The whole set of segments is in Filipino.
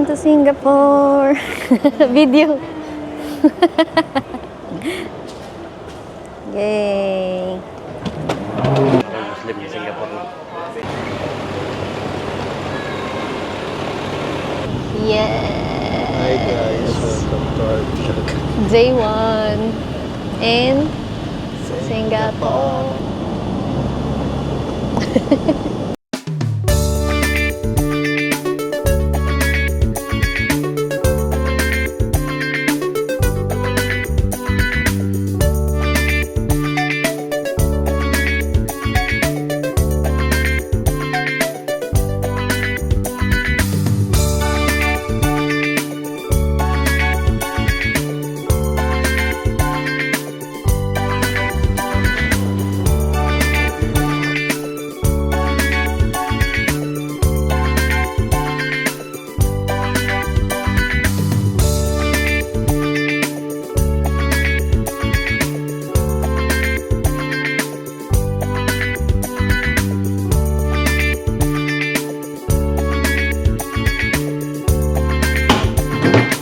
Welcome to Singapore! Video! Yay! Muslim di Singapore. Yes! Hi guys, welcome to our vlog. Day 1 in Singapore.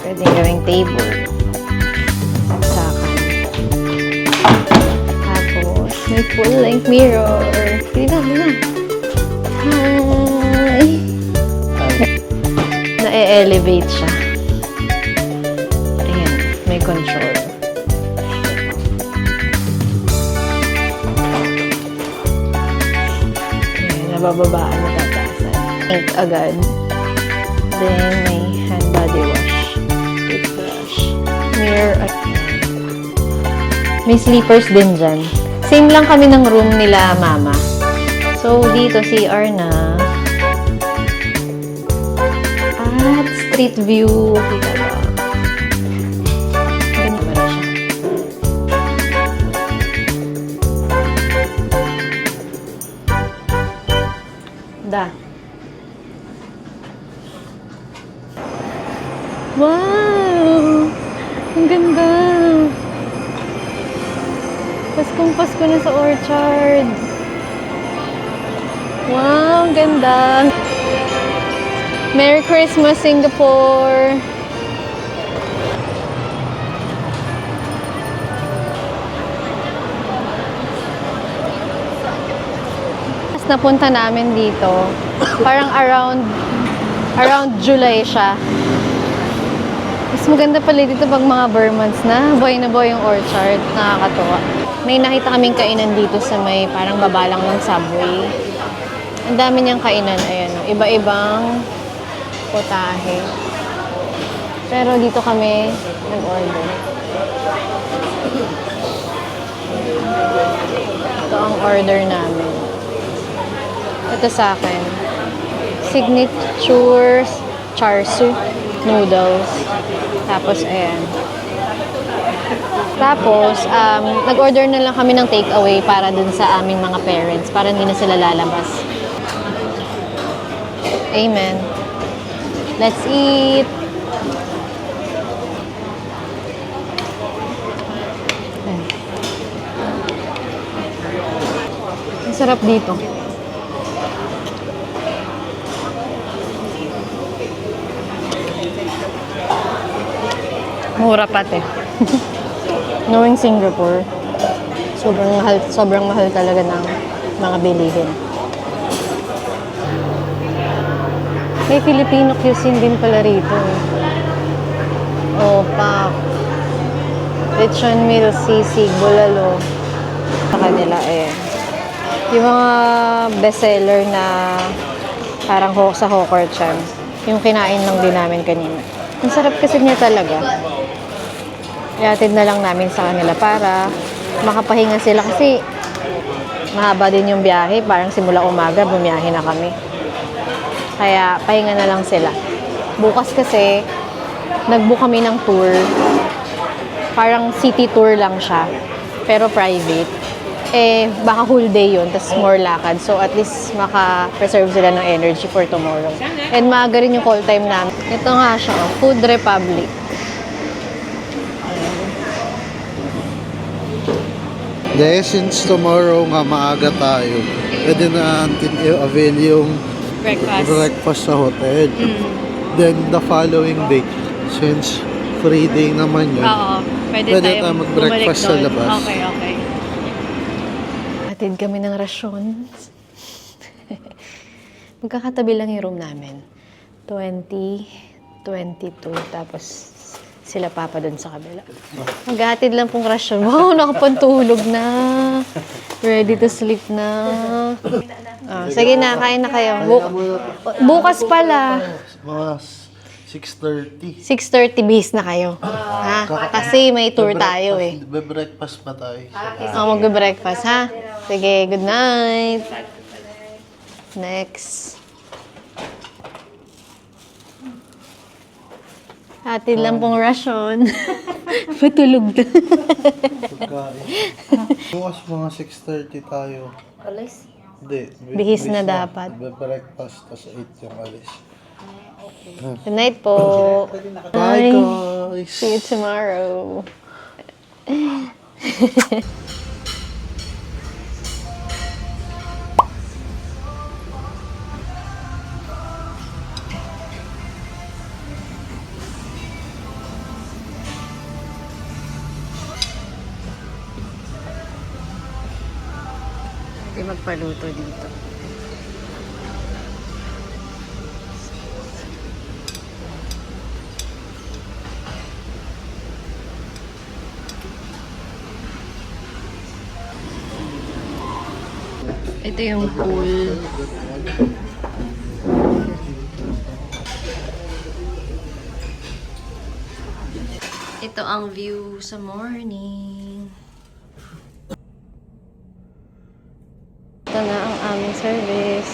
Pwede gawing table. Saksakan. Tapos, may full-length mirror. Dito na. Hi! Na-elevate siya. Ayan, may control. Ayan, nabababaan, natataasan. Ink agad. Then, may hand body wash. Toothbrush. Mirror at may sleepers din dyan. Same lang kami ng room nila mama. So, dito CR na. At street view. Kita ba? Ganda ba na siya? Da. Wow! Ang ganda! Paskong Pasko na sa orchard. Wow! Ang ganda! Merry Christmas, Singapore! Mas napunta namin dito. Parang around July siya. Mas maganda pala dito pag mga bare months na. Buhay na buhay yung orchard. Nakakatuwa. May nakita kaming kainan dito sa may parang babalang ng subway. Ang dami niyang kainan. Ayan, iba-ibang potahe. Pero dito kami nag-order. Ito ang order namin. Ito sa akin. Signature char siu noodles. Tapos, ayan. Tapos, nag-order na lang kami ng takeaway para dun sa aming mga parents. Para hindi na sila lalabas. Amen. Let's eat! Ayan. Ang sarap dito. Mura pati. Knowing Singapore, sobrang mahal talaga ng mga bilihin. May Filipino cuisine din pala rito. Opak, lechon meal, sisig, bulalo. Sa kanila, yung mga bestseller na parang sa Hawker Chan, yung kinain lang din namin kanina. Ang sarap kasi niya talaga. Iatid na lang namin sa kanila para makapahinga sila kasi mahaba din yung biyahe. Parang simula umaga, bumiyahe na kami. Kaya pahinga na lang sila. Bukas kasi, nag-book kami ng tour. Parang city tour lang siya. Pero private. Baka whole day yun, tas more lakad. So at least maka-preserve sila ng energy for tomorrow. And maaga rin yung call time namin. Ito nga siya, Food Republic. Dahil since tomorrow nga maaga tayo, pwede na natin i-avail yung breakfast sa hotel. Then the following day, since free day naman yun, Oo, pwede tayo tayo mag-breakfast sa bumalik doon. labas. Okay, okay. Atid kami ng rasyon. Magkakatabi lang yung room namin. 20, 22, tapos sila papa doon sa kabila. Maghatid lang pong rasyon. Wow, nakapantulog na. Ready to sleep na. Oh, sige na, kain na kayo. Bukas pala. Mga 6:30. 6:30 bis na kayo. Ha? Kasi may tour tayo eh. Be-breakfast pa tayo. Oh, magbe-breakfast ha? Sige, good night. Next. Atin lang pong rasyon. Matulog na. Pagkain. Bukas mga 6:30 tayo. Alis? Hindi. Bihis na dapat. Be-breakfast, tas 8 yung alis. Good night po. Bye, Bye. guys! See you tomorrow. Hindi magpaluto dito. Ito yung pool. Ito ang view sa morning. Ito na ang aming service.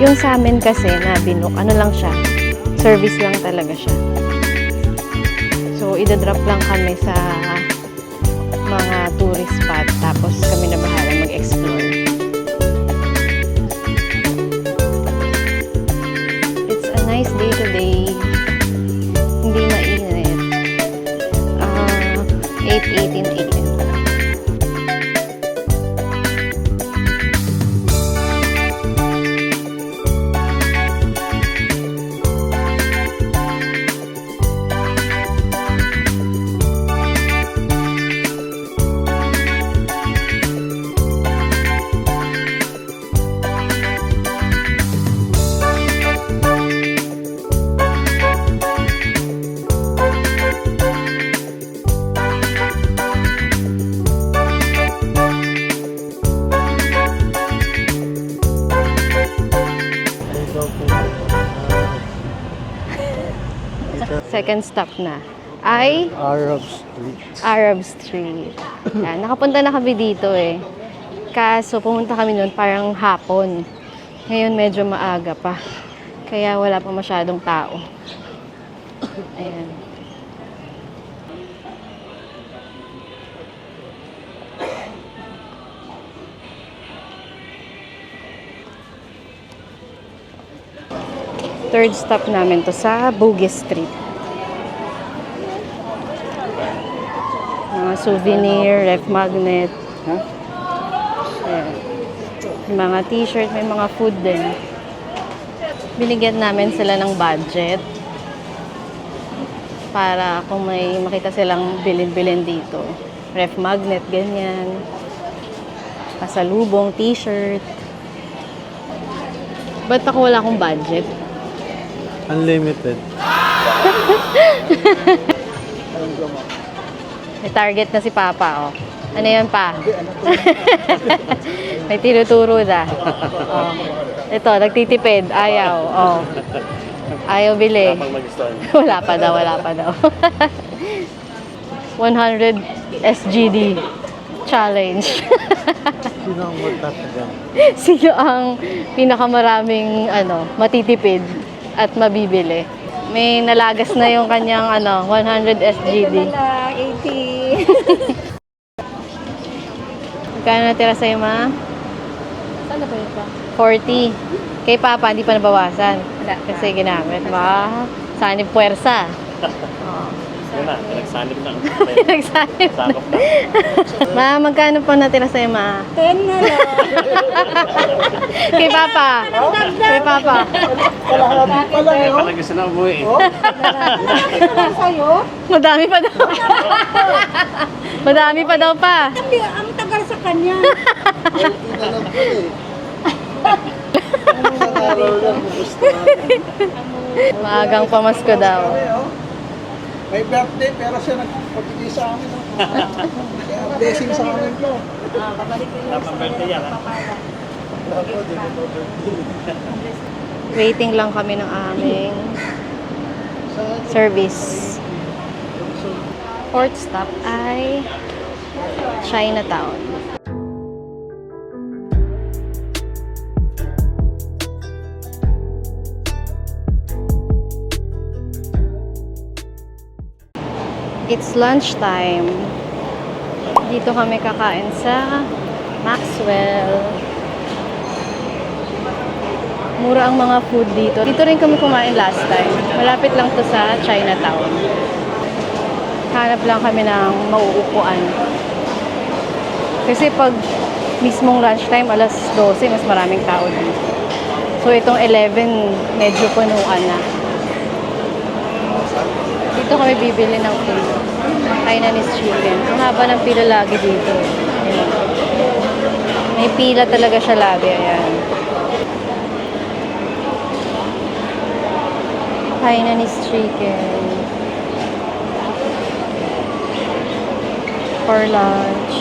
Yung sa amin kasi na binook, ano lang siya, service lang talaga siya. So, idadrop lang kami sa mga tourist spot, tapos kami na bahala mag-explore. It's a nice day today. Hindi mainit. 8:18 a.m. Second stop na ay Arab Street. Arab Street. Yan, nakapunta na kami dito eh. Kaso pumunta kami noon parang hapon. Ngayon medyo maaga pa. Kaya wala pa masyadong tao. Ayan. Third stop namin to sa Bugis Street. Mga souvenir, ref magnet. Ayan. May mga t-shirt, may mga food din. Binigyan namin sila ng budget para kung may makita silang bilin-bilin dito. Ref magnet, ganyan. Pasalubong, t-shirt. Ba't ako wala akong budget? Unlimited. May target na si Papa, oh. Ano yan pa? May tinuturo na. Oh. Ito, nagtitipid. Ayaw. Oh. Ayaw bili. Kapag magustuhan. Wala pa daw, wala pa daw. 100 SGD challenge. Sino ang magtatagal? Sino ang pinakamaraming matitipid at mabibili? May nalagas na yung kanyang 100 SGD. 80. Magkano natira sa'yo, ma? Saan ba ito? 40. Kay Papa, hindi pa nabawasan. Wala. Kasi ginamit. Sanib puwersa. Yun na, pinagsanib na. Nagsanib. Sakop na. Ma, magkano po natira sa'yo, ma? 10 na lang. Kay Papa. Kay Papa. Kaya pala gusto na umuwi eh. Ano sa'yo? Madami pa daw. Madami pa daw pa. Ang tagal sa kanya. Hindi na lang pala eh. Isang araw lang gusto. Maagang pamasko daw. May birthday pero siya nagpapigay sa amin. Kaya blessing sa amin po. Tapang birthday yan ha. Waiting lang kami ng aming service. Fourth stop ay Chinatown. It's lunchtime. Dito kami kakain sa Maxwell. Mura ang mga food dito. Dito rin kami kumain last time. Malapit lang to sa Chinatown. Hanap lang kami ng mauupuan. Kasi pag mismong lunchtime, alas 12, mas maraming tao dito. So itong 11, medyo punuan na. Dito kami bibili ng food. Hainanese chicken. Ang haba ng pila lagi dito. Ayan. May pila talaga siya lagi. Ayan. Hainanese chicken. For lunch.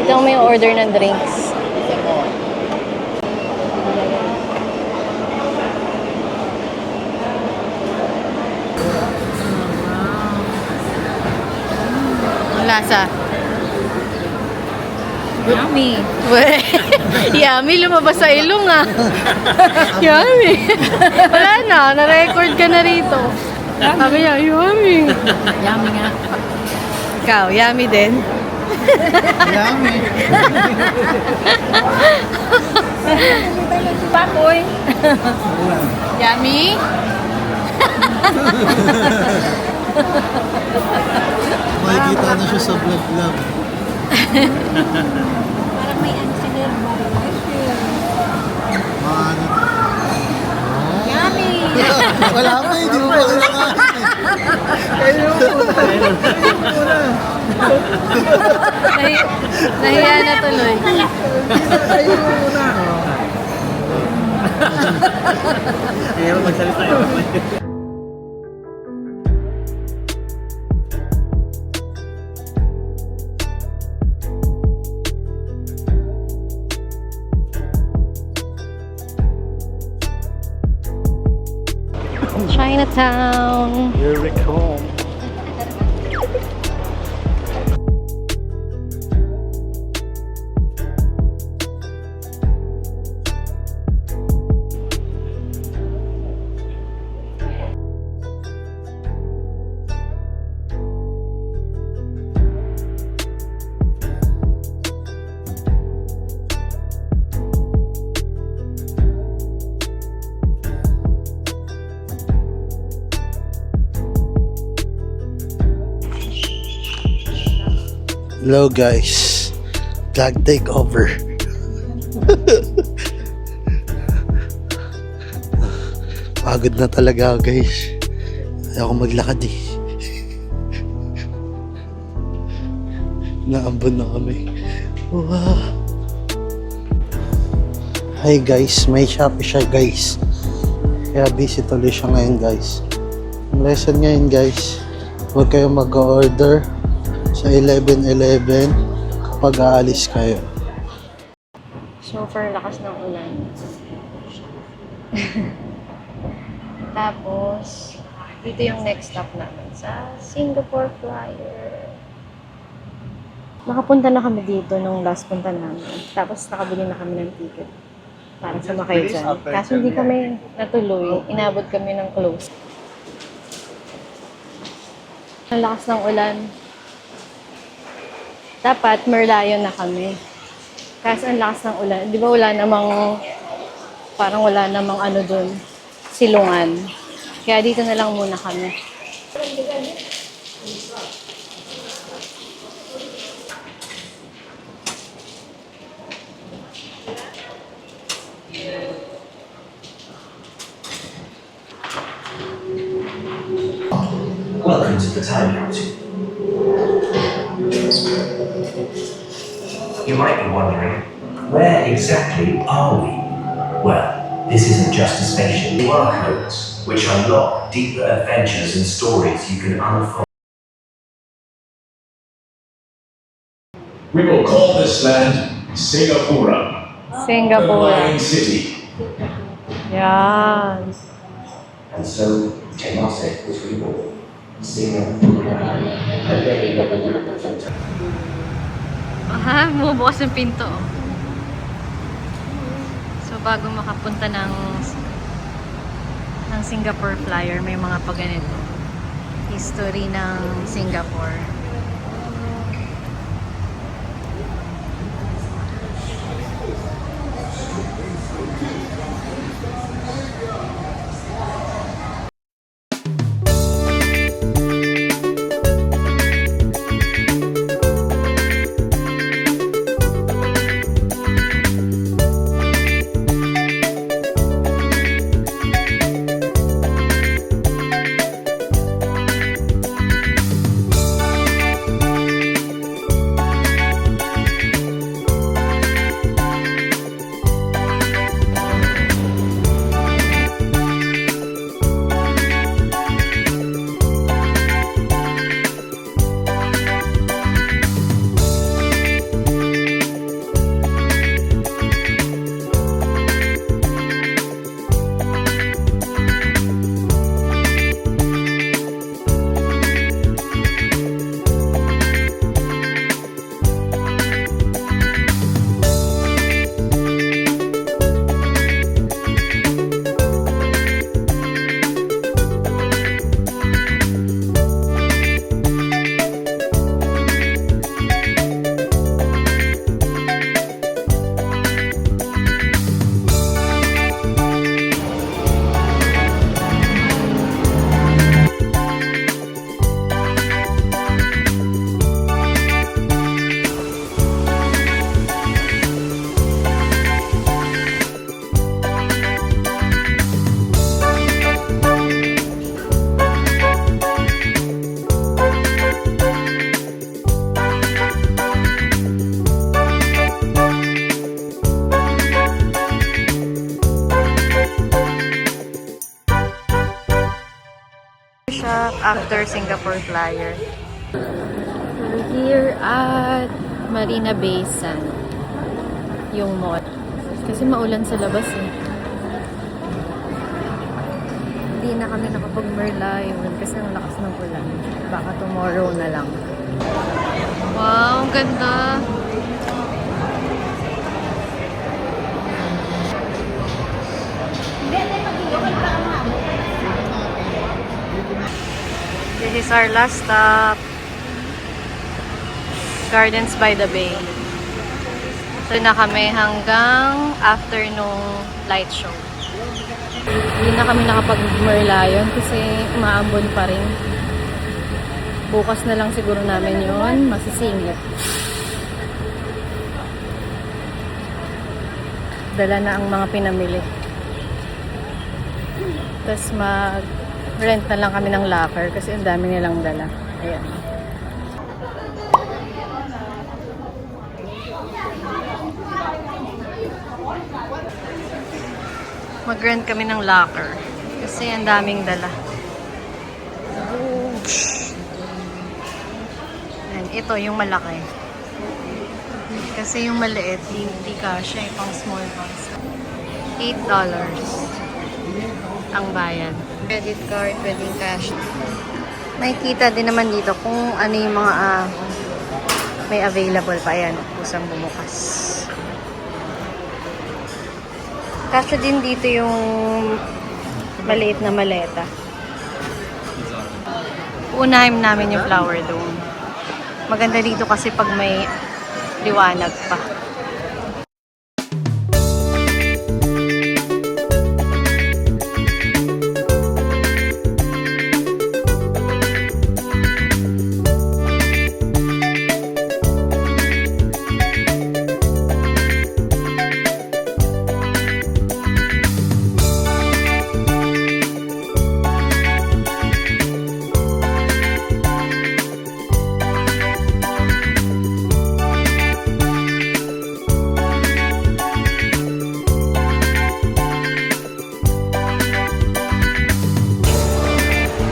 Ito may order ng drinks. Lasa. Yummy. Yummy, lumabas sa ilong ah. Yummy. Wala na, na-record ka na rito. Sabi niya, yummy. Yummy nga. Ikaw, yummy din. Yummy. Papoy. Yummy? Makikita na siya sa vlog-vlog. Parang may ano sa nerva. Ano? Yummy. Wala pa eh, di mo pa kinakain. Kayo muna. Nahiya na tuloy. Kayo muna. Kaya magsalita yun. Chinatown. Here we come. Hello guys, vlog takeover. Pagod na talaga ako guys. Ayaw ko maglakad eh. Naambon na kami. Wow. Hi guys, may Shopee siya guys. Kaya busy tuloy siya ngayon guys. Ang lesson ngayon guys, huwag kayong mag-order sa 11-11 kapag aalis kayo. Super lakas ng ulan. Tapos, dito yung next stop namin sa Singapore Flyer. Nakapunta na kami dito nung last punta namin. Tapos nakabili na kami ng ticket para sumakay dyan. Kaso hindi kami natuloy. Inabot kami ng close. Ang lakas ng ulan. Dapat Merlion na kami. Kaso ang lakas ng ulan. Di ba parang wala namang ano dun, silungan. Kaya dito na lang muna kami. Welcome to the timeout. You might be wondering, where exactly are we? Well, this isn't just a spaceship. QR codes, which unlock deeper adventures and stories you can unfold. We will call this land Singapura, the Singapore. Lion City. Yan. And so, Temasek was reborn. Singapura. Aha, bumubukas yung pinto. So, bago makapunta ng Singapore Flyer, may mga paganito. History ng Singapore. Siya after Singapore Flyer. We're here at Marina Bay Sands. Yung mall. Kasi maulan sa labas eh. Hindi na kami nakapag-Merlion kasi ang lakas ng ulan. Baka tomorrow na lang. Wow, ang ganda! This is our last stop. Gardens by the Bay. So na kami hanggang afternoon light show. Hindi na kami nakapag-Merlion kasi umaambon pa rin. Bukas na lang siguro namin yon, masisingit. Dala na ang mga pinamili. Tapos rent na lang kami ng locker kasi ang dami nilang dala. Ayan. Mag-rent kami ng locker kasi ang daming dala. And ito yung malaki. Kasi yung maliit, hindi kasya eh, pang small ones. $8 ang bayad. Credit card, pwedeng cash. Makikita din naman dito kung ano yung mga may available pa. Ayan, kusang bumukas. Kasya din dito yung maliit na maleta. Unahin namin yung flower dome. Maganda dito kasi pag may liwanag pa.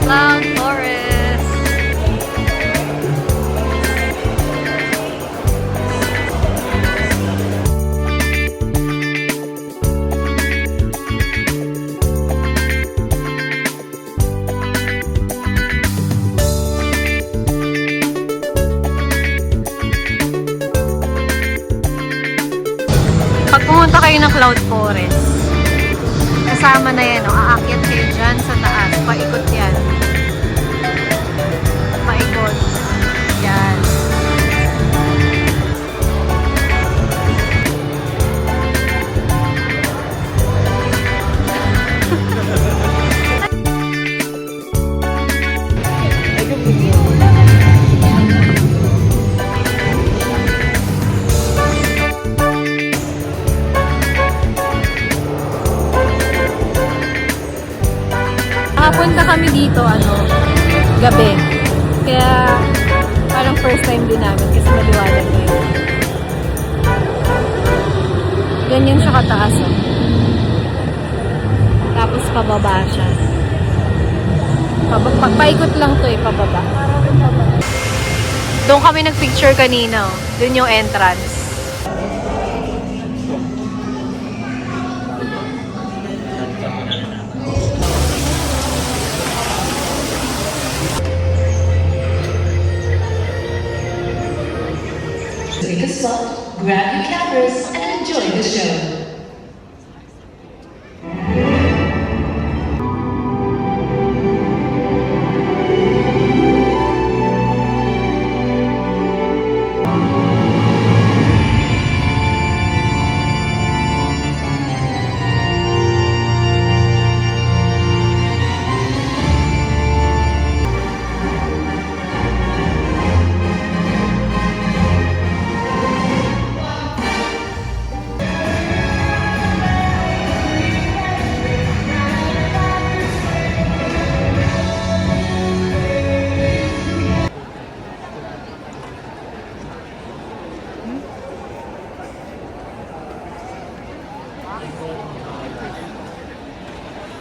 Cloud Forest. Pag pumunta kayo ng Cloud Forest, kasama na yan, aakyat kayo dyan sa taas, paikot yan. Paikot. Yan. Nakapunta kami dito, gabi. Kaya, parang first time din namin kasi maliwanag na yun. Ganyan siya kataas, oh. Tapos pababa siya. Paikot lang to pababa. Doon kami nagpicture kanina, oh. Doon yung entrance. Take a spot, grab your cameras, and enjoy the show.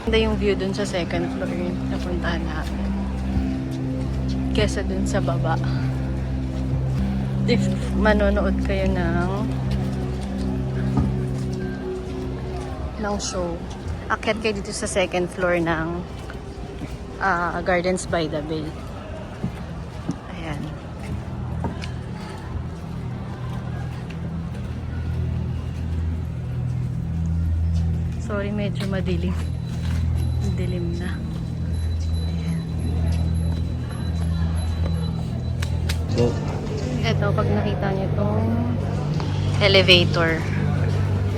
Ganda yung view dun sa second floor yung napuntahan namin. Kesa dun sa baba. If manonood kayo ng show, akyat kayo dito sa second floor ng Gardens by the Bay. Ayan. Sorry, medyo madilim. Dilim na. Ayan. Ito, pag nakita niyo itong elevator.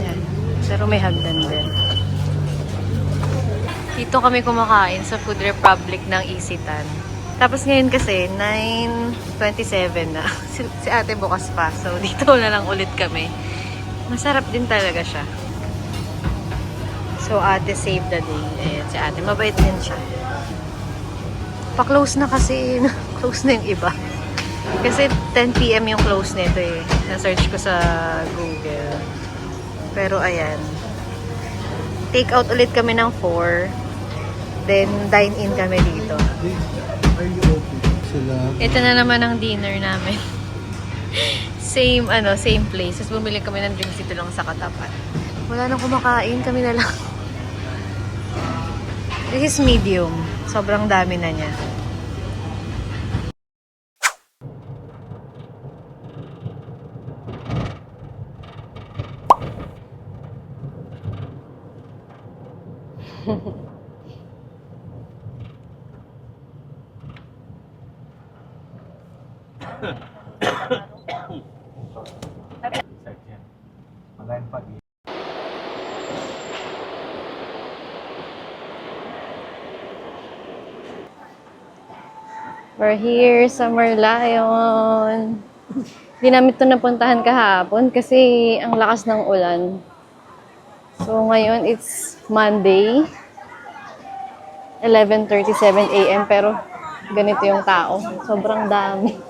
Ayan. Pero may hagdan din. Dito kami kumakain sa Food Republic ng Isitan. Tapos ngayon kasi, 9:27 na. Si ate bukas pa. So, dito na lang ulit kami. Masarap din talaga siya. So, ate save the day. Ayan, si ate. Mabait din siya. Pa-close na kasi. Close na yung iba. Kasi 10 PM yung close nito eh. Na-search ko sa Google. Pero ayan. Take out ulit kami ng 4. Then, dine-in kami dito. Are you open? Sila. Ito na naman ang dinner namin. Same place. Tapos bumili kami ng drinks dito lang sa katapat. Wala nang kumakain, kami na lang. This is medium. Sobrang dami na niya. We're here sa Merlion. Hindi namin ito napuntahan kahapon kasi ang lakas ng ulan. So ngayon it's Monday, 11:37 AM pero ganito yung tao. Sobrang dami.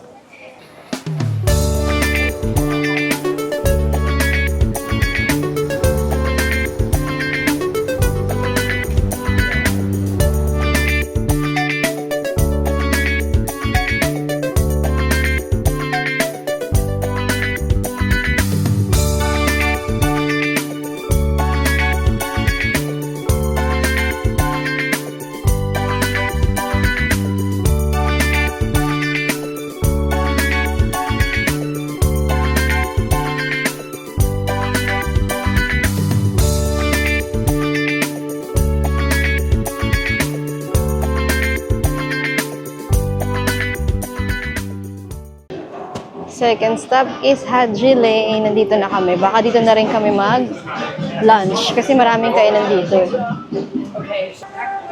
Second stop is Haji Lane. Nandito na kami. Baka dito na rin kami mag-lunch kasi maraming kainan dito.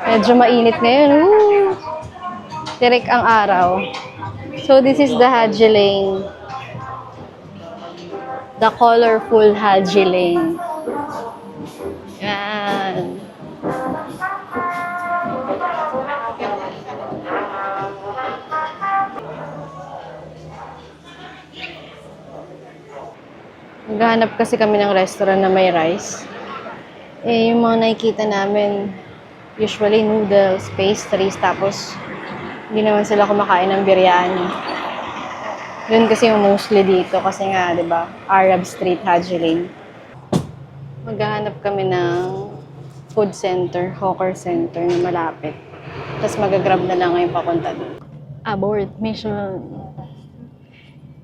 Medyo mainit ngayon. Woo! Tirik ang araw. So this is the Haji Lane. The colorful Haji Lane. Yan. Naghahanap kasi kami ng restaurant na may rice. Eh, yung mga nakikita namin, usually noodles, pastries, tapos hindi naman sila kumakain ng biryani. Yun kasi yung mostly dito kasi nga, di ba, Arab Street, Haji Lane. Maghahanap kami ng food center, hawker center na malapit. Tapos magagrab na lang ngayon papunta doon. Abort mission.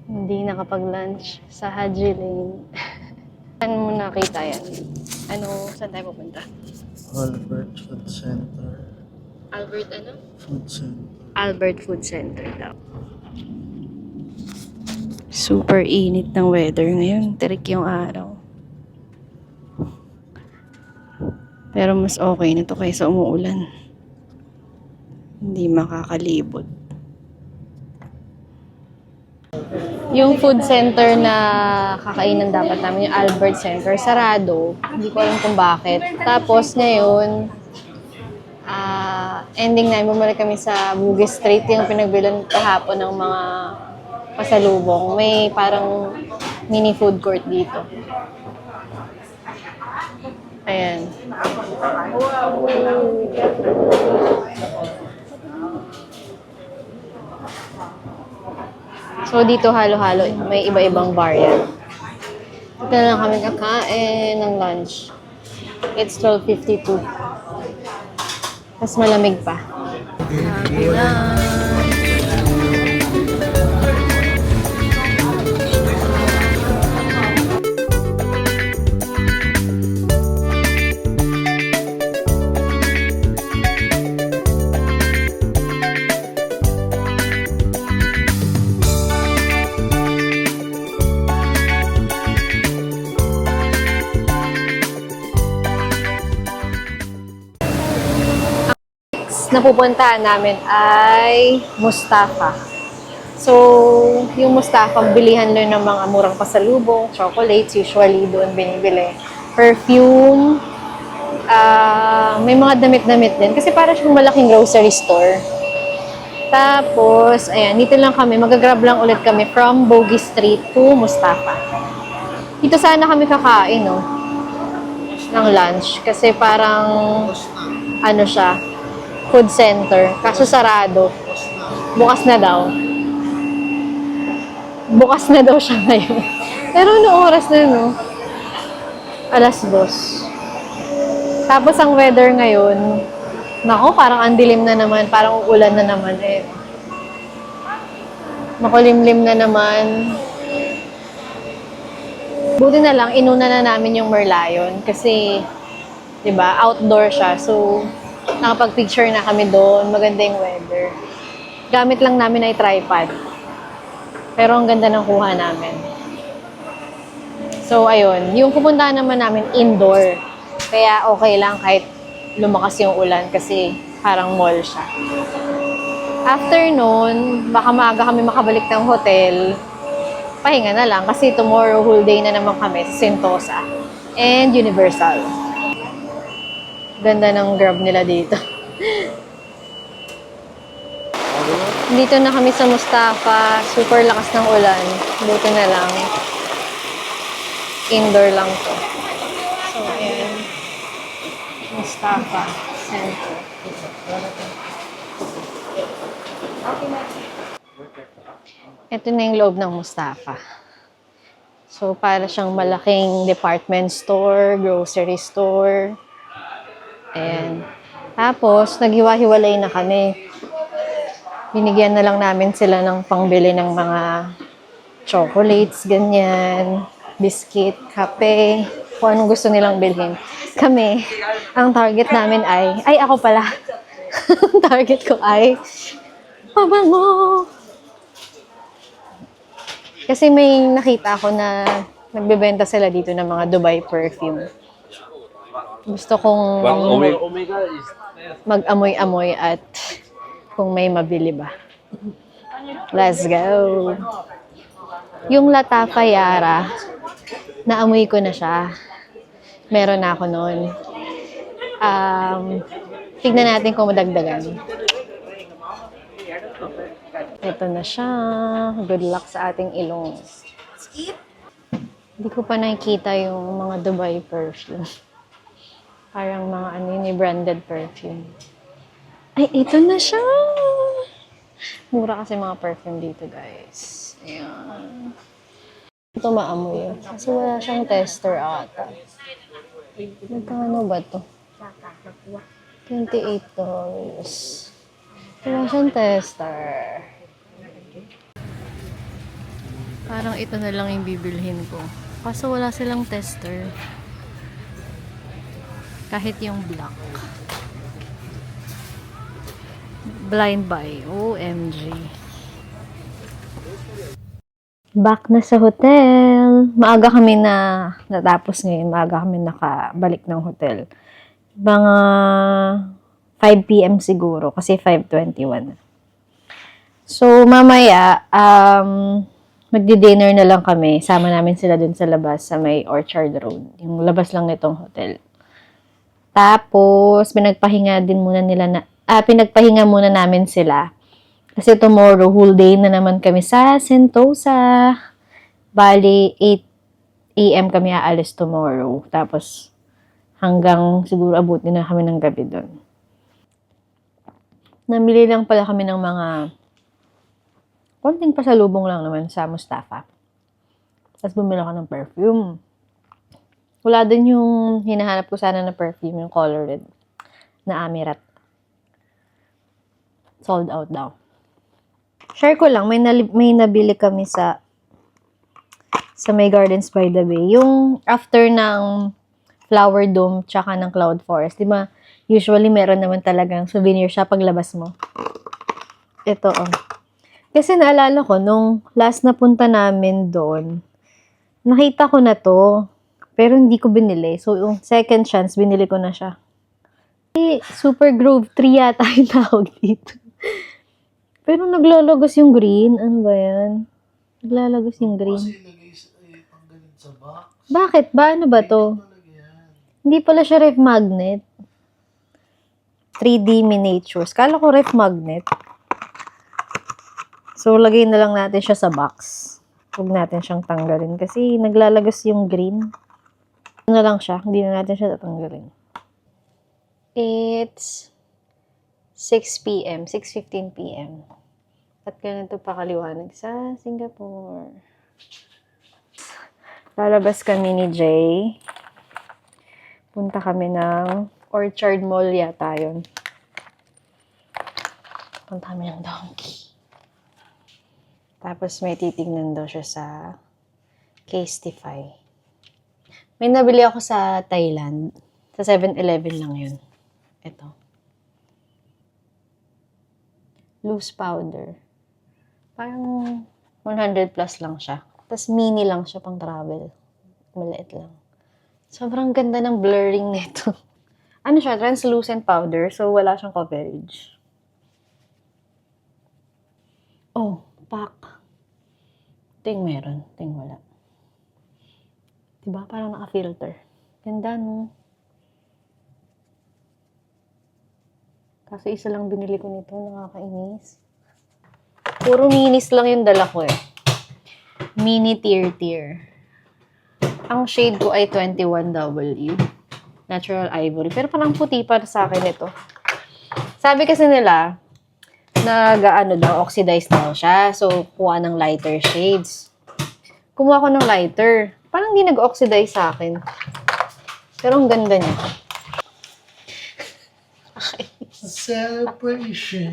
Hindi nakapag-lunch sa Haji Lane. Saan mo nakita yan? Saan tayo pupunta? Albert Food Center. Albert Food Center. Albert Food Center daw. Super init ng weather ngayon. Tirik yung araw. Pero mas okay na to kaysa umuulan. Hindi makakalibot. Yung food center na kakainan dapat namin, yung Albert Center, sarado. Hindi ko alam kung bakit. Tapos ngayon, ending na, bumalik kami sa Bugis Street, yung pinagbilan kahapon ng mga pasalubong. May parang mini food court dito. Ayan. So, dito halo-halo, may iba-ibang variant. Dito na lang kami kakain ng lunch. It's 12:52. Tapos malamig pa. Happy lunch! Napupuntahan namin ay Mustafa. So, yung Mustafa, bilihan lang ng mga murang pasalubong, chocolates, usually doon binibili. Perfume, may mga damit-damit din. Kasi para siyang malaking grocery store. Tapos, ayan, dito lang kami. Magagrab lang ulit kami from Bugis Street to Mustafa. Dito sana kami kakain, no? Ng lunch. Kasi parang, siya, food center. Kaso sarado. Bukas na daw. bukas na daw siya ngayon. Pero noong oras na, no? 2:00. Tapos ang weather ngayon, nako, parang ang dilim na naman, parang uulan na naman eh. Makulimlim na naman. Buti na lang, inuna na namin yung Merlion kasi, di ba, outdoor siya. So, nakapag-picture na kami doon. Maganda yung weather. Gamit lang namin ay tripod. Pero ang ganda ng kuha namin. So, ayun. Yung pupuntahan naman namin indoor. Kaya okay lang kahit lumakas yung ulan kasi parang mall siya. After nun, baka maaga kami makabalik ng hotel. Pahinga na lang kasi tomorrow whole day na naman kami sa Sentosa and Universal. Ganda ng grab nila dito. Dito na kami sa Mustafa. Super lakas ng ulan. Buti na lang. Indoor lang to. So, ayan. Mustafa Center. Ito na yung loob ng Mustafa. So, para siyang malaking department store, grocery store. Ayan. Tapos, naghiwa-hiwalay na kami. Binigyan na lang namin sila ng pangbili ng mga chocolates, ganyan, biscuit, kape, kung anong gusto nilang bilhin. Kami, ang target namin ay ako pala. Ang target ko ay pabango. Kasi may nakita ako na nagbebenta sila dito ng mga Dubai perfume. Gusto kong mag-amoy-amoy at kung may mabili ba. Let's go! Yung Latafa Yara, naamoy ko na siya. Meron na ako noon. Tignan natin kung madagdagan. Ito na siya. Good luck sa ating ilong. Hindi ko pa nakikita yung mga Dubai perfume. Parang mga branded perfume. Ay, ito na siya! Mura kasi mga perfume dito, guys. Ayan. Ito maamoy. Kasi wala siyang tester ata. Magkano ba to? $28. Wala siyang tester. Parang ito na lang yung bibilhin ko. Kaso wala silang tester. Kahit yung black. Blind buy. OMG. Back na sa hotel. Maaga kami natapos ngayon. Maaga kami nakabalik ng hotel. Mga 5 p.m. siguro. Kasi 5:21. So, mamaya, magdi-dinner na lang kami. Sama namin sila dun sa labas sa may Orchard Road. Yung labas lang nitong hotel. Tapos, pinagpahinga muna namin sila. Kasi tomorrow, whole day na naman kami sa Sentosa. Bali, 8 a.m. kami aalis tomorrow. Tapos, hanggang siguro abutin na kami ng gabi doon. Namili lang pala kami ng mga konting pasalubong lang naman sa Mustafa. Tapos bumili ako ng perfume. Wala din yung hinahanap ko sana na perfume, yung color red na Amirat. Sold out daw. Share ko lang, may nabili kami sa May Gardens by the Bay. Yung after ng Flower Dome tsaka ng Cloud Forest. Diba, usually meron naman talagang souvenir siya paglabas mo. Ito, oh. Kasi naalala ko, nung last na punta namin doon, nakita ko na to, pero hindi ko binili. So, yung second chance, binili ko na siya. Super Grove 3 yata yung tawag dito. Pero naglalagos yung green. Ano ba yan? Naglalagos yung green. Bakit ba? Ano ba to? Hindi pala siya ref magnet. 3D miniatures. Kala ko ref magnet. So, lagay na lang natin siya sa box. Huwag natin siyang tanggalin. Kasi naglalagos yung green. Ano na lang siya. Hindi na natin siya tatanggalin. It's 6 p.m. 6:15 p.m. At ganito pa kaliwanag sa Singapore. Lalabas kami ni Jay. Punta kami ng Orchard Mall yata yun. Punta kami ng Donkey. Tapos may titignan daw siya sa Casetify. May nabili ako sa Thailand. Sa 7-Eleven lang yun. Ito. Loose powder. Parang 100 plus lang siya. Tapos mini lang siya pang travel. Maliit lang. Sobrang ganda ng blurring nito. Ano siya? Translucent powder. So, wala siyang coverage. Oh, pack. Ting meron. Ting wala. Diba? Parang naka-filter. Ganda, no? Kaso isa lang binili ko nito. Nakakainis. Puro minis lang yung dala ko eh. Mini tier. Ang shade ko ay 21W. Natural Ivory. Pero parang puti pa sa akin ito. Sabi kasi nila, oxidize daw siya. So, kuha ng lighter shades. Kumuha ko ng lighter. Parang hindi nag-oxidize sa akin. Pero ang ganda niya. Okay. Celebration.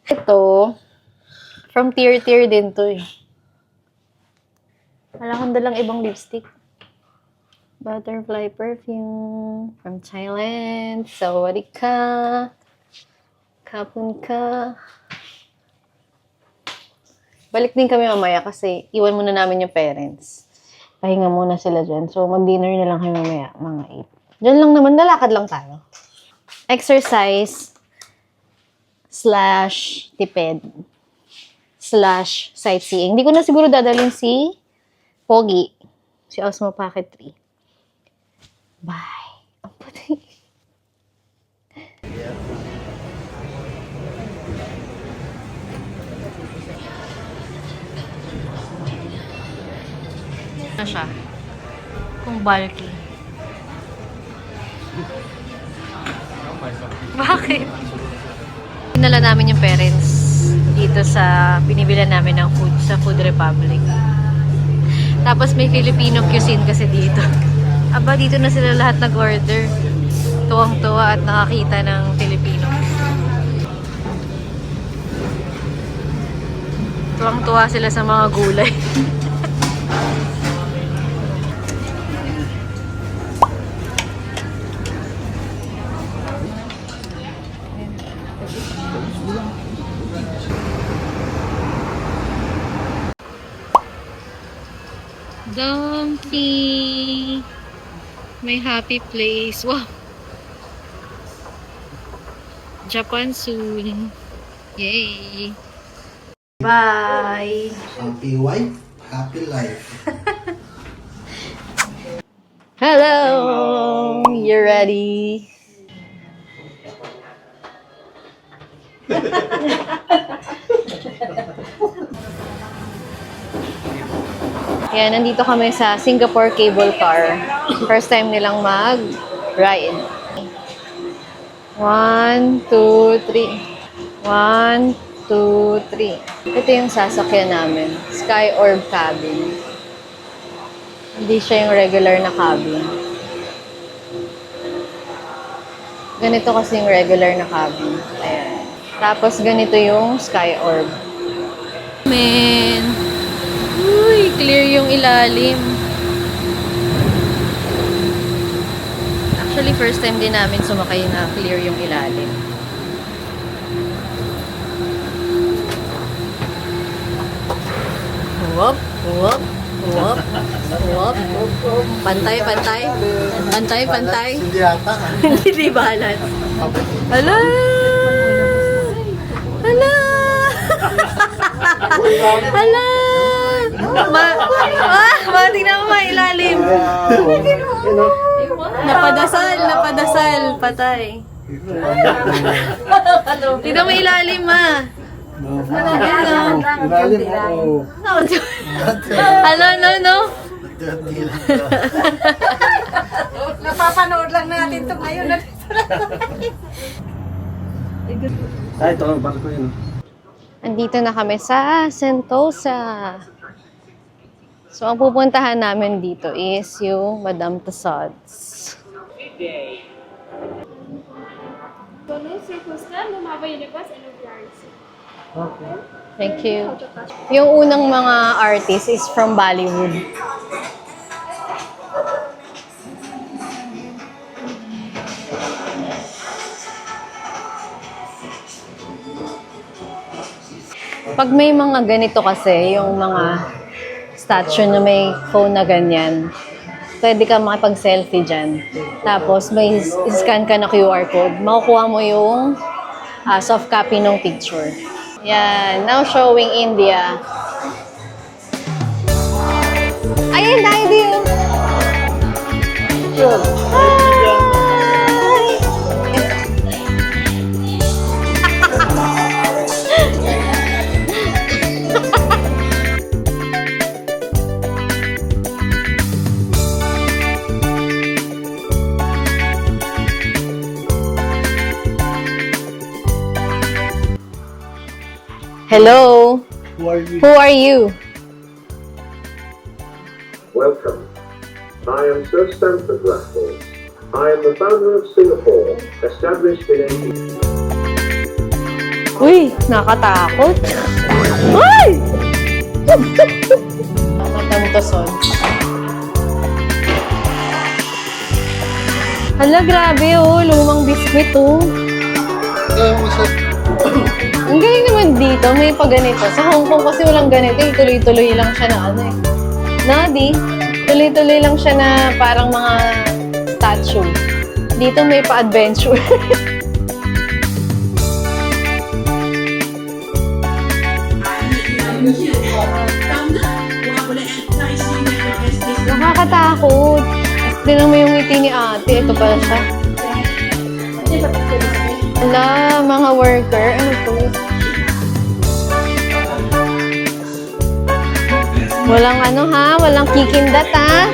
Ito, from tier din to eh. Wala akong dalang ibang lipstick. Butterfly perfume from Thailand. Sawadika. Kapun ka. Balik din kami mamaya kasi iwan muna namin yung parents. Pahinga muna sila dyan. So, mag-dinner na lang kami mamaya, mga 8. Dyan lang naman, lalakad lang tayo. Exercise / tipid / sightseeing. Hindi ko na siguro dadalhin si Pogi. Si Osmo Pocket 3. Bye. Ang puti. Na siya. Kung bulky. Bakit? Pinala namin yung parents dito sa binibilan namin ng food sa Food Republic. Tapos may Filipino cuisine kasi dito. Aba, dito na sila lahat nag-order. Tuwang-tuwa at nakakita ng Filipino. Tuwang-tuwa sila sa mga gulay. Dumpy. May happy place. Wow. Japan soon. Yay. Bye. Happy wife, happy life. Hello. You ready? Yan, nandito kami sa Singapore Cable Car. First time nilang mag-ride. 1, 2, 3. 1, 2, 3. Ito yung sasakyan namin. Sky Orb cabin. Hindi siya yung regular na cabin. Ganito kasi yung regular na cabin. Ayan. Tapos ganito yung Sky Orb. Man! Uy, clear yung ilalim. Actually, first time din namin sumakay na clear yung ilalim. Whoop, whoop, whoop, whoop. Pantay, pantay. Pantay, pantay. Hindi ata. Hindi balance. Hala! Hala! Hala! Tingnan mo mailalim. Napadasal, patay. Tingnan mo ilalim, ma. Ilalim mo. Hala, no. Napapanood lang natin ito ngayon. Ay, ito ang barko yun. Andito na kami sa Sentosa. So, ang pupuntahan namin dito is yung Madame Tussauds. Thank you. Yung unang mga artist is from Bollywood. Pag may mga ganito kasi, yung mga statue na may phone na ganyan, pwede ka makipag-selfie dyan. Tapos may scan ka na QR code, makukuha mo yung soft copy ng picture. Yan, now showing India. Ayun, tayo din. Hello. Who are you? Who are you? Welcome. I am Sir Stamford Raffles. I am the founder of Singapore, established in 18... Uy, nakatakot. Uy! Madame Tussauds. Hala, grabe oh. Lumang biskwit oh. Kaya mo sa... Ang galing naman dito. May pa ganito. Sa Hong Kong kasi walang ganito. Tuloy-tuloy lang siya na ano eh. Nadi, tuloy-tuloy lang siya na parang mga statue. Dito may pa-adventure. Nakakatakot. Tingnan mo yung ngiti ni ate. Ito pala siya. Ala, mga worker. Ano to? Walang ano ha? Walang kikindat ha?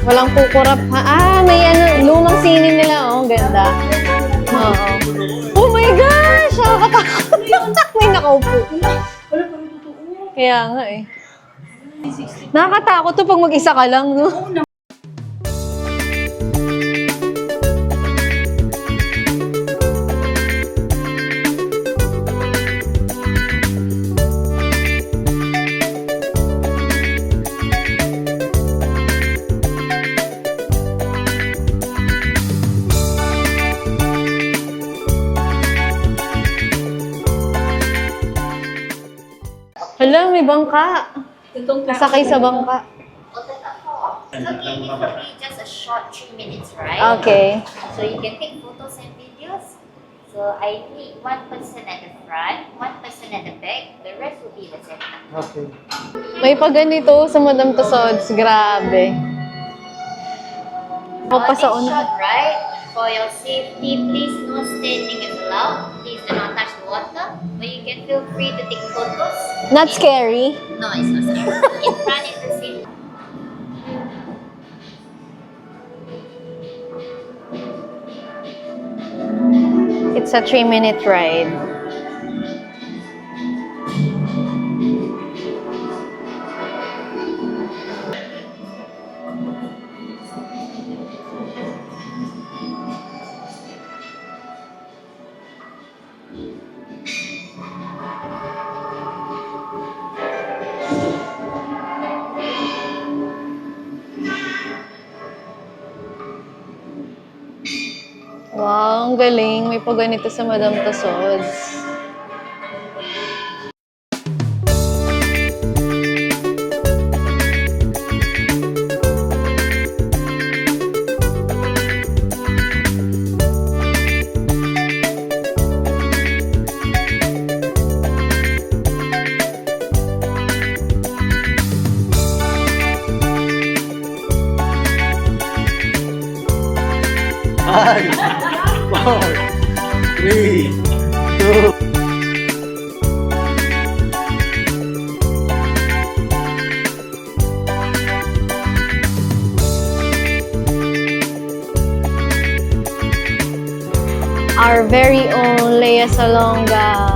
Walang kukurap ha? Ah, may ano, lumang sinin nila. Oh, ganda. Oo. Oh my gosh! Nakakatakot. May nakaupo. Kaya nga eh. Nakakatakot to pag mag-isa ka lang, no? Hala, may bangka. Nasakay sa bangka. So it will be just a short 3 minutes, right? Okay. So you can take photos and videos. So I need one person at the front, one person at the back, the rest will be the center. Okay. May pa ganito sa Madame Tussauds. Grabe. O, pa sa This una. shot, right? For your safety, please no standing is allowed. Please do not touch the water. But you can feel free to take photos. Not scary. No, it's not scary. In front is the same. It's a 3-minute ride. Wow, ang galing. May pa ganito sa Madame Tussauds. Five, 4, 3, 2. Our very own Lea Salonga.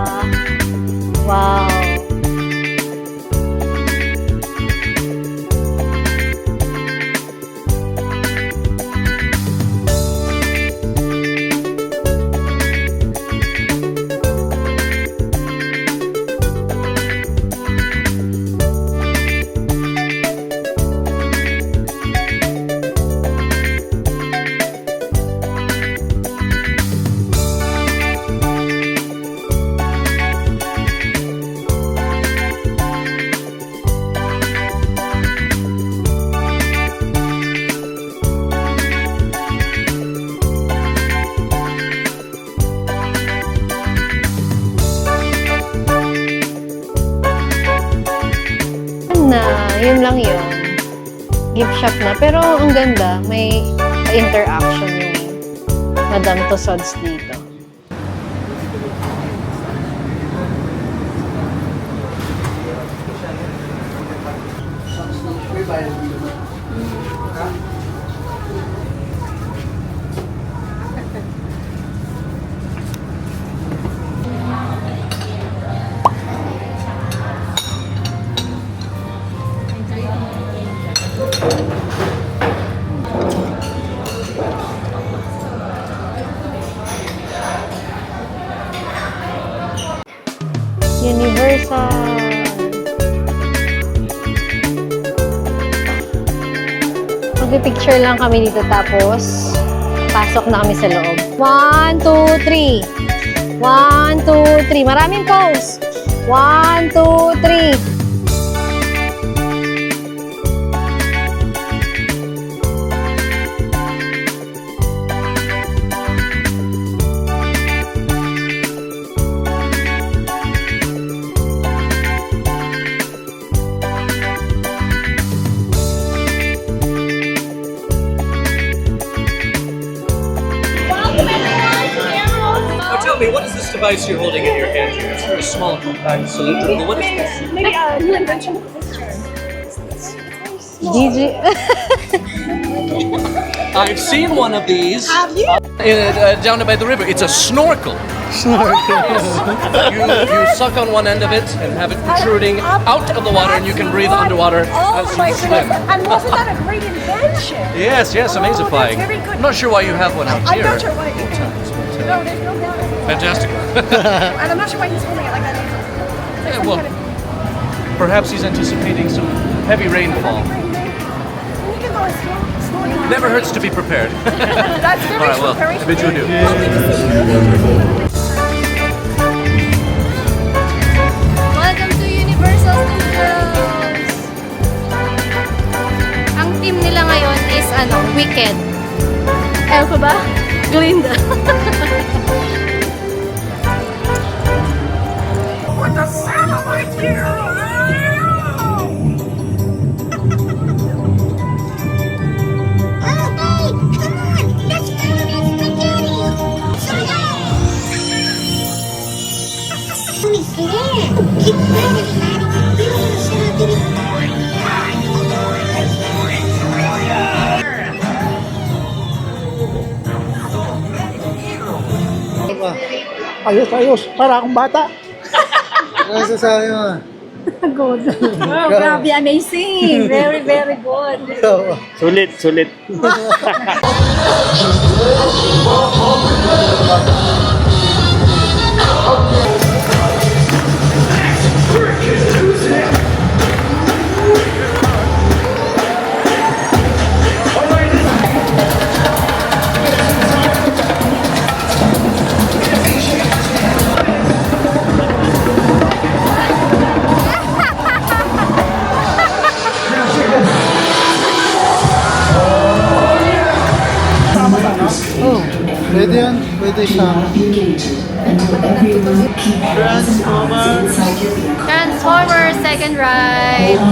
yun lang yun. Gift shop na. Pero ang ganda, may interaction yung Madame Tussauds dito. Universal. Magpipicture lang kami dito tapos pasok na kami sa loob. 1, 2, 3. 1, 2, 3. Maraming pose. 1, 2, 3. Tell me, what is this device you're holding in your hand here? It's very small, compact, cylindrical. What is this? Maybe a new invention. Gigi. I've seen one of these. Have you? Down by the river. It's a snorkel. You suck on one end of it and have it protruding out of the water, and you can breathe underwater Oh as my you swim. goodness. And wasn't that a great invention? Yes, amazifying. that's very good. I'm not sure why you have one out I'm here. not sure why. No, there's no doubt. Fantastic. And I'm not sure why he's holding it like that either. It's like Yeah, some well, kind of- perhaps he's anticipating some heavy rainfall. You can go slow. Never hurts to be prepared. That's very All right, true, well, very I bid you true. adieu. Welcome to Universal Studios! Ang team nila ngayon is Wicked. Elfa ba? Glinda. What the sound of my dear? Ayos. Para akong bata. Ano sasabi mo? Good. Oh, grabe, amazing. Very, very good. Sulit. Pwede yan. Pwede siya. Transformer second ride.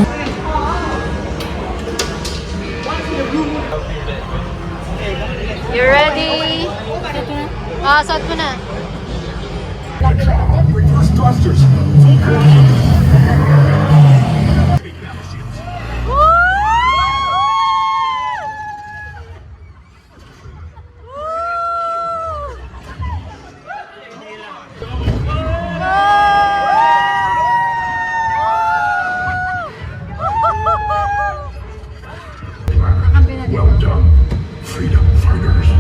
You ready? Suot ko na. Well done, freedom fighters.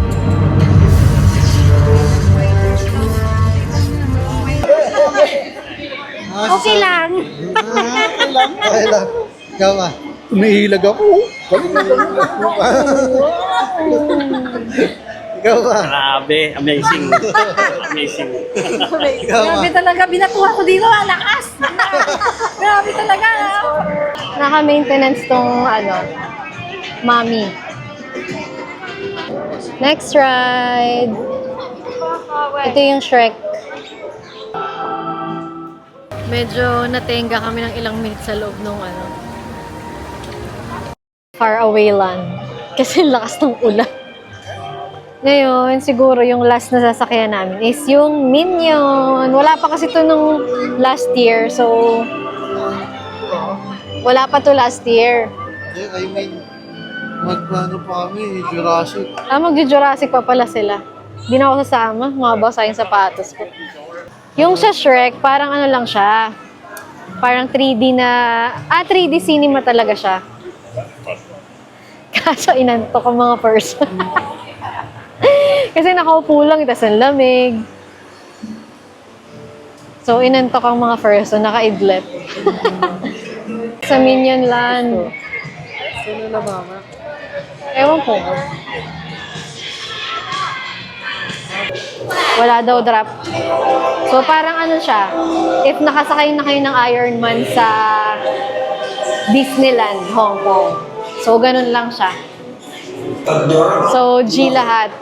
Okay lang. Okay lang. Ikaw ba? Umihilag ako. Ikaw ba? Grabe, amazing. Amazing. Grabe talaga. Binatuhan ko dito. Ang lakas. Grabe talaga. Naka-maintenance tong Mami. Next ride. Ito yung Shrek. Medyo natenga kami ng ilang minutes sa loob nung Faraway Land. Kasi lakas ng ulan. Ngayon, siguro yung last na sasakyan namin is yung Minion. Wala pa kasi to nung last year. So, wala pa to last year. I mean, magplano pa kami, Jurassic. Magjo-Jurassic pa pala sila. Hindi na ako sasama. Mabasa yung sapatos ko. Yung sa Shrek, parang ano lang siya. Parang 3D na... 3D cinema talaga siya. Kaso inantok ang mga person. Kasi nakaupo lang, tas ang lamig. So, inantok ang mga person, nakaidlet. Sa Minion Land. Sino na mama? Ewan ko. Wala daw drop. So, parang ano siya, if nakasakay na kayo ng Iron Man sa Disneyland, Hong Kong. So, ganun lang siya. So, G lahat.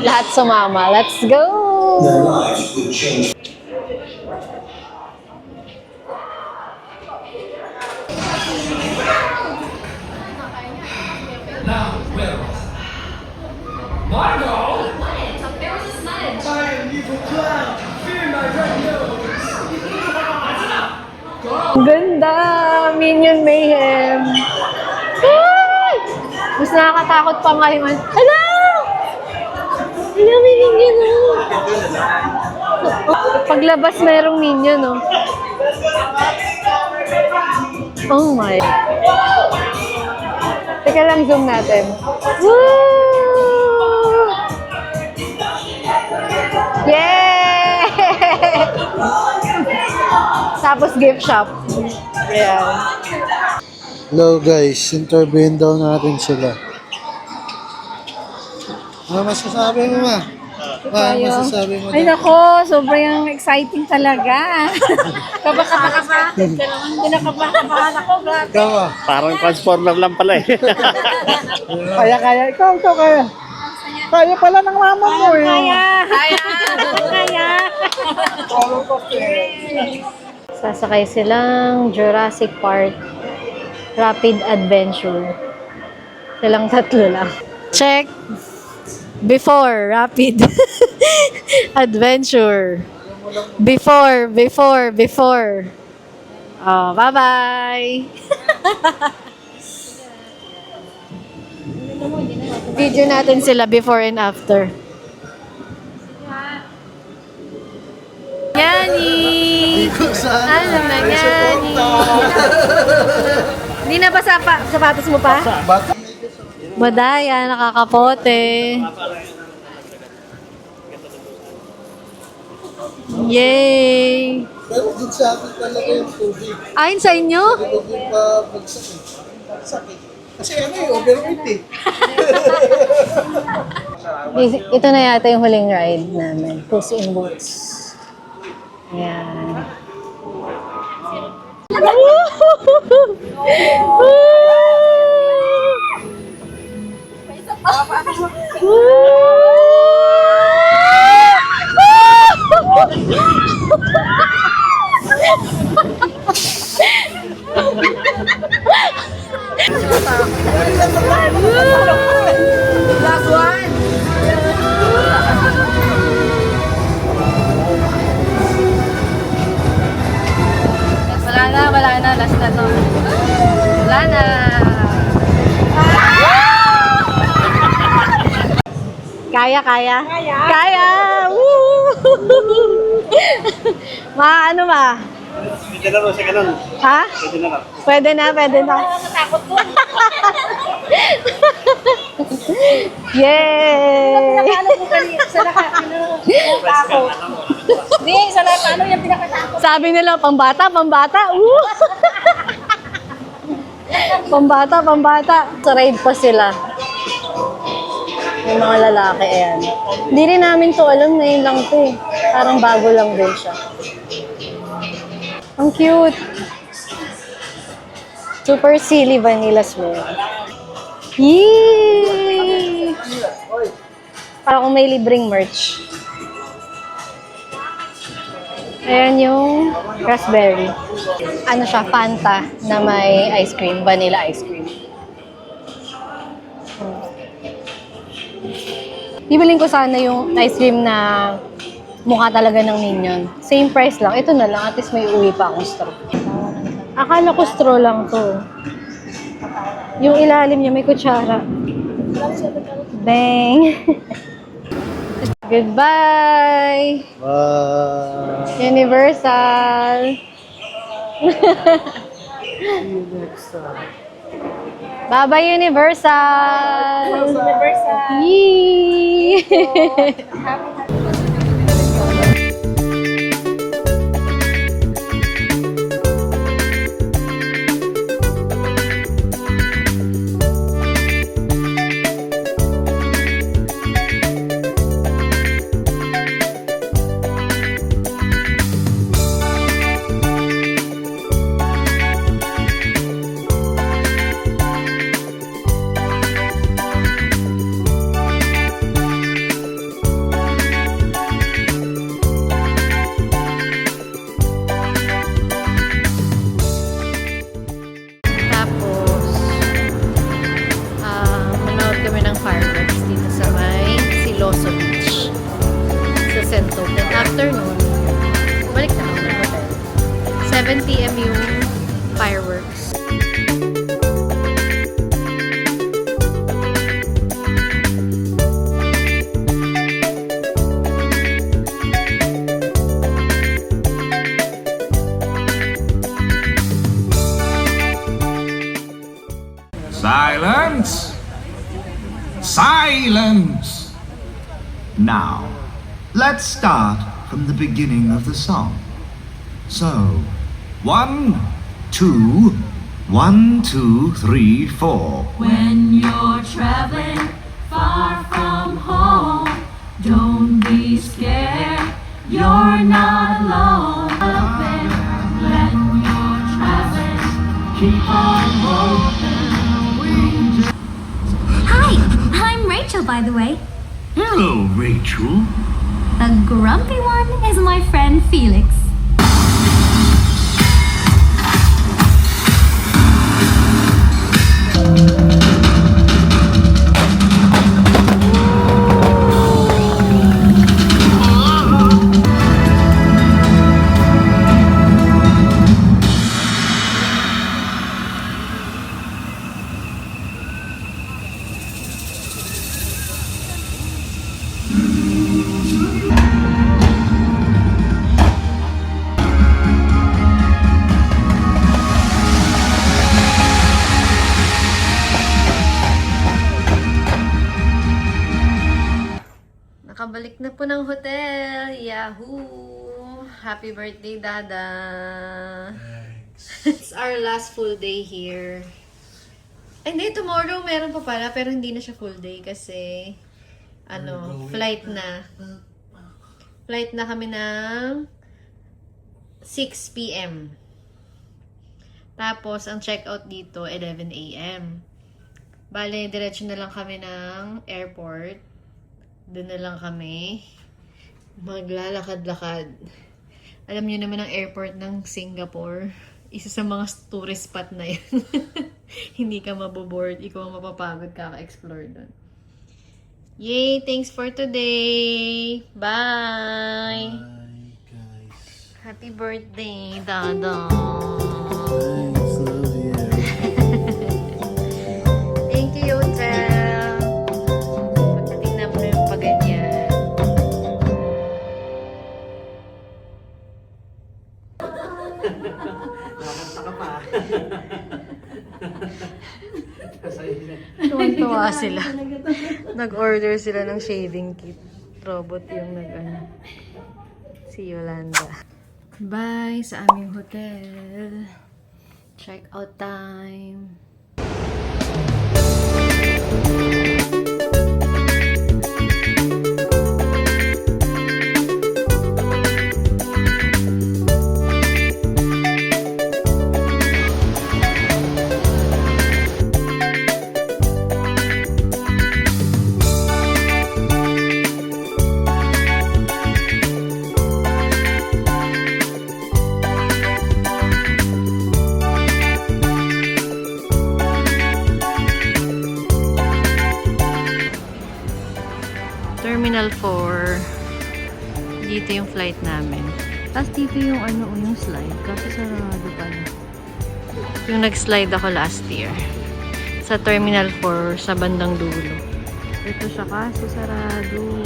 Lahat sumama. Let's go! Ang ganda! Minion Mayhem! Ah! Mas nakakatakot pa nga yung... Hala! Hala, may minion, oh! Paglabas, mayroong minion, oh. Oh my. Teka lang, zoom natin. Woo! Yay! Tapos gift shop. Ayan. Hello guys, interviewin daw natin sila. Ano masasabi mo ma? Ano masasabi mo? Ay nako, sobrang exciting talaga. Kabaka-baka. Kinakabahan ako. Grabe. Ikaw ah. Parang transformer lang pala eh. Kaya. Ikaw kaya. Kaya pala ng mama mo eh. Kaya. Sasakay silang Jurassic Park Rapid Adventure. Silang tatlo lang. Check. Before Rapid Adventure. Before. Oh, bye-bye. Video natin sila before and after. Yani! Ano na Yani? Hindi na ba sapatos mo pa? Madaya, nakakapote. Yay! Pero din sa akin talaga yung tubig. Ayon sa inyo? Tubig pa bagsak eh. Bagsak eh. Kasi ano eh, overweight eh. Ito na yata yung huling ride namin. Puss in Boots. Ayan. Last one. Wala na. Last na to. Wala na. Kaya! Woo! Ano ba? Pwede na rin, sige nun. Ha? Pwede na lang. Pwede na. Natakot ko. Yay! Ano ko kanina? Sa nakatakot. Hindi, sa ano yung pinakatakot. Sabi nila, pambata. Woo! Pambata. Sa ride pa sila. Yung mga lalaki, ayan. Hindi rin namin to alam, ngayon lang to eh. Parang bago lang din siya. Ang cute. Super silly vanilla smell. Yay! Parang kung may libreng merch. Ayan yung raspberry. Ano siya, Fanta na may ice cream, vanilla ice cream. Bibiling ko sana yung ice cream na mukha talaga ng Minion. Same price lang. Ito na lang. At least may uwi pa akong straw. Akala ko straw lang to. Yung ilalim niya may kutsara. Bang! Goodbye! Bye! Universal! Bye-bye, Universal! Universal. Yee! Tapos, manood kami ng fireworks dito sa may Siloso Beach. Sa Sento. Then after nun, balik na kami ng hotel. 7 p.m. yung fireworks. Silence! Silence! Now, let's start from the beginning of the song. So, 1, 2, 1, 2, 3, 4. When you're traveling far from home, don't be scared, you're not alone. When you're traveling, keep on hoping. Hi, I'm Rachel, by the way. Hello, Rachel. The grumpy one is my friend Felix. Nakabalik na po ng hotel. Yahoo! Happy birthday, Dada! It's our last full day here. Ay, hindi. Tomorrow meron pa pala, pero hindi na siya full day kasi flight na. Flight na kami ng 6 p.m. Tapos, ang check-out dito, 11 a.m. Bale, diretso na lang kami ng airport. Doon na lang kami maglalakad-lakad. Alam niyo naman ang airport ng Singapore. Isa sa mga tourist spot na yan. Hindi ka maboboard. Ikaw ang mapapagod kaka-explore doon. Yay! Thanks for today! Bye! Bye, guys. Happy birthday, Dada! Thanks, love you. Thank you, hotel! Tingnan mo na yung paganyan. Tuwan-tuwa sila. Nag-order sila ng shaving kit. Robot yung si Yolanda. Bye sa aming hotel. Check out time. Terminal 4. Dito yung flight namin. Tapos dito yung yung slide. Kasi sarado pala. Yung nag-slide ako last year. Sa Terminal 4, sa bandang dulo. Ito siya kasi sarado.